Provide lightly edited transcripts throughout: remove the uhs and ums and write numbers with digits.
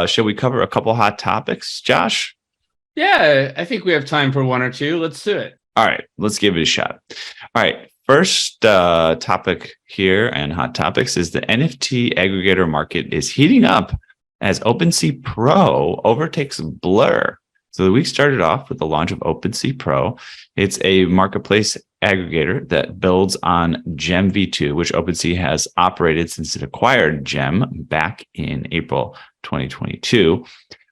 Shall we cover a couple hot topics, Josh? Yeah, I think we have time for one or two. Let's do it. All right, let's give it a shot. All right, first topic here and hot topics is the NFT aggregator market is heating up as Opensea Pro overtakes Blur. So the week started off with the launch of Opensea Pro. It's a marketplace aggregator that builds on Gem V2, which Opensea has operated since it acquired Gem back in April 2022.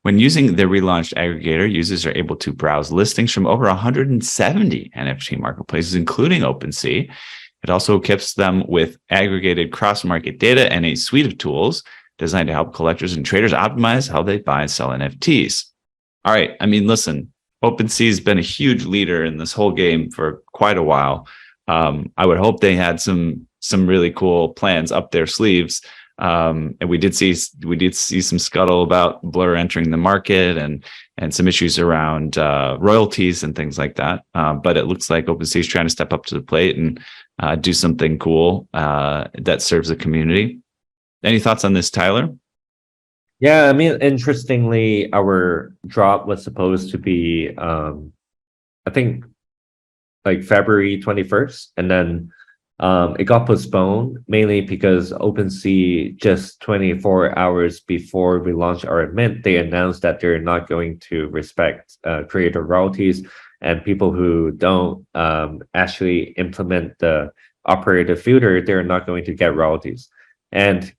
When using the relaunched aggregator, users are able to browse listings from over 170 NFT marketplaces, including OpenSea. It also equips them with aggregated cross-market data and a suite of tools designed to help collectors and traders optimize how they buy and sell NFTs. All right, I mean, listen, OpenSea has been a huge leader in this whole game for quite a while. I would hope they had some really cool plans up their sleeves. And we did see some scuttle about Blur entering the market and some issues around royalties and things like that. But it looks like OpenSea is trying to step up to the plate and do something cool that serves the community. Any thoughts on this, Tyler? Yeah, I mean, interestingly, our drop was supposed to be, I think, like February 21st, and then it got postponed mainly because OpenSea, just 24 hours before we launched our mint, they announced that they're not going to respect creator royalties, and people who don't actually implement the operator filter, they're not going to get royalties. And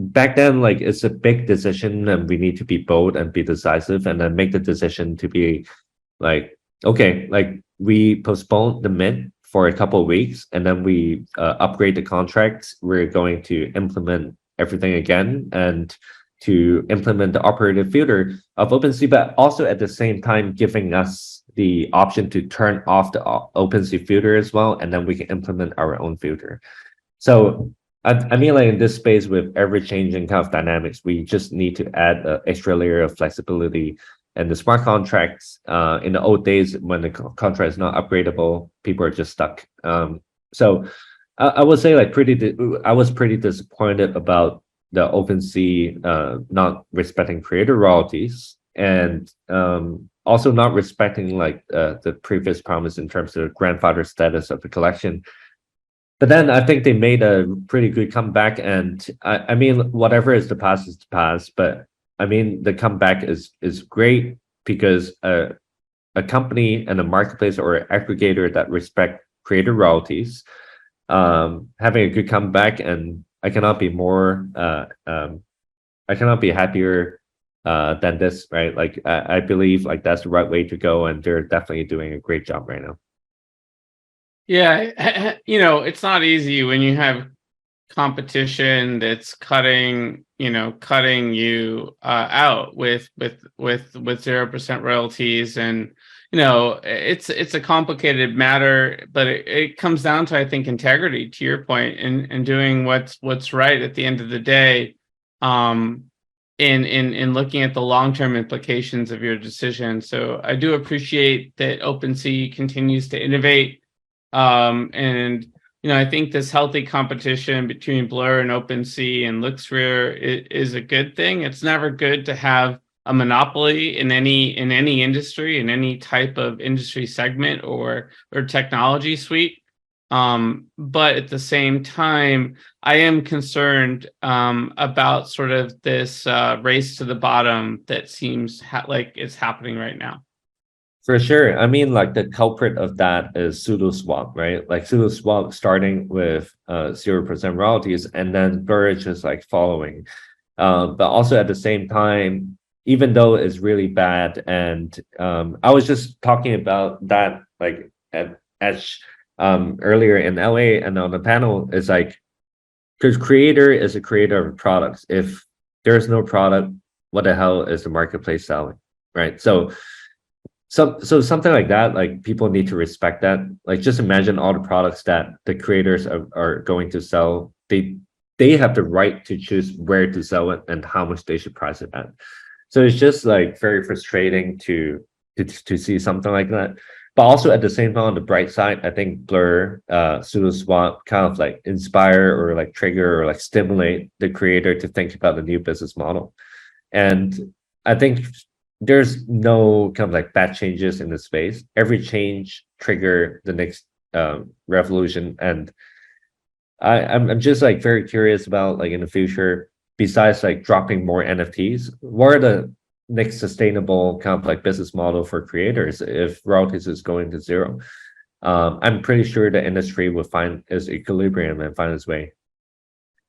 back then, like, it's a big decision and we need to be bold and be decisive and then make the decision to be like, okay, like we postponed the mint for a couple of weeks and then we upgrade the contracts. We're going to implement everything again and to implement the operator filter of OpenSea, but also at the same time giving us the option to turn off the OpenSea filter as well, and then we can implement our own filter. So I mean, like in this space with ever-changing kind of dynamics, we just need to add an extra layer of flexibility. And the smart contracts, in the old days when the contract is not upgradable, people are just stuck. So I would say like I was pretty disappointed about the OpenSea not respecting creator royalties and also not respecting like the previous promise in terms of grandfather status of the collection. But then I think they made a pretty good comeback, and I mean, whatever is the past, but I mean, the comeback is great because a company and a marketplace or an aggregator that respect creator royalties, having a good comeback, and I cannot be more, I cannot be happier than this, right? Like, I believe like that's the right way to go, and they're definitely doing a great job right now. Yeah, it's not easy when you have competition that's cutting you out with 0% royalties, and it's a complicated matter, but it comes down to, I think, integrity, to your point, and doing what's right at the end of the day, in looking at the long-term implications of your decision. So I do appreciate that OpenSea continues to innovate. And I think this healthy competition between Blur and OpenSea and LooksRare is a good thing. It's never good to have a monopoly in any industry, in any type of industry segment or technology suite. But at the same time, I am concerned about sort of this race to the bottom that seems like it's happening right now. For sure. I mean, like the culprit of that is SudoSwap, right? Like SudoSwap starting with 0% royalties, and then Blur is just like following. But also at the same time, even though it's really bad, and I was just talking about that like at Edge earlier in LA, and on the panel, is like, because creator is a creator of products. If there's no product, what the hell is the marketplace selling, right? So something like that, like people need to respect that. Like, just imagine all the products that the creators are going to sell. They have the right to choose where to sell it and how much they should price it at. So it's just like very frustrating to see something like that. But also at the same time, on the bright side, I think Blur, SudoSwap kind of like inspire or like trigger or like stimulate the creator to think about a new business model. And I think there's no kind of like bad changes in the space. Every change trigger the next revolution. And I'm just like very curious about like in the future, besides like dropping more NFTs, what are the next sustainable kind of like business model for creators if royalties is going to zero? I'm pretty sure the industry will find its equilibrium and find its way.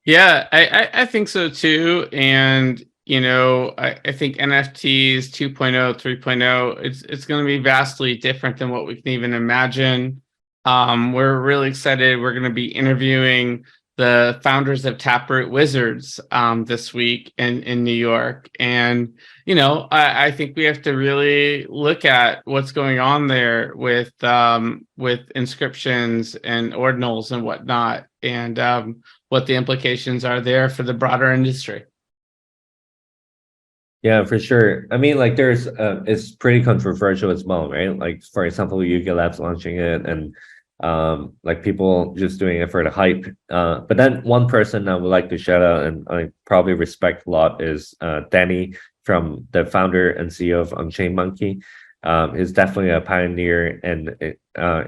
Yeah, I think so too. And I think NFTs 2.0, 3.0, it's going to be vastly different than what we can even imagine. We're really excited. We're going to be interviewing the founders of Taproot Wizards this week in New York. And, I think we have to really look at what's going on there with inscriptions and ordinals and whatnot, and what the implications are there for the broader industry. Yeah, for sure. I mean, like there's it's pretty controversial as well, right? Like for example, Yuga Labs launching it and like people just doing it for the hype. But then one person I would like to shout out and I probably respect a lot is Danny, from the founder and CEO of Unchained Monkey. He's definitely a pioneer in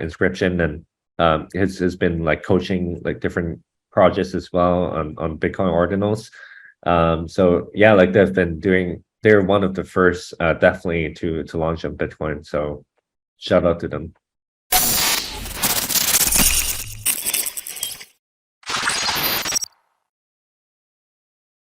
inscription, and has been like coaching like different projects as well on Bitcoin ordinals. So yeah, like they're one of the first definitely to launch on Bitcoin. So shout out to them.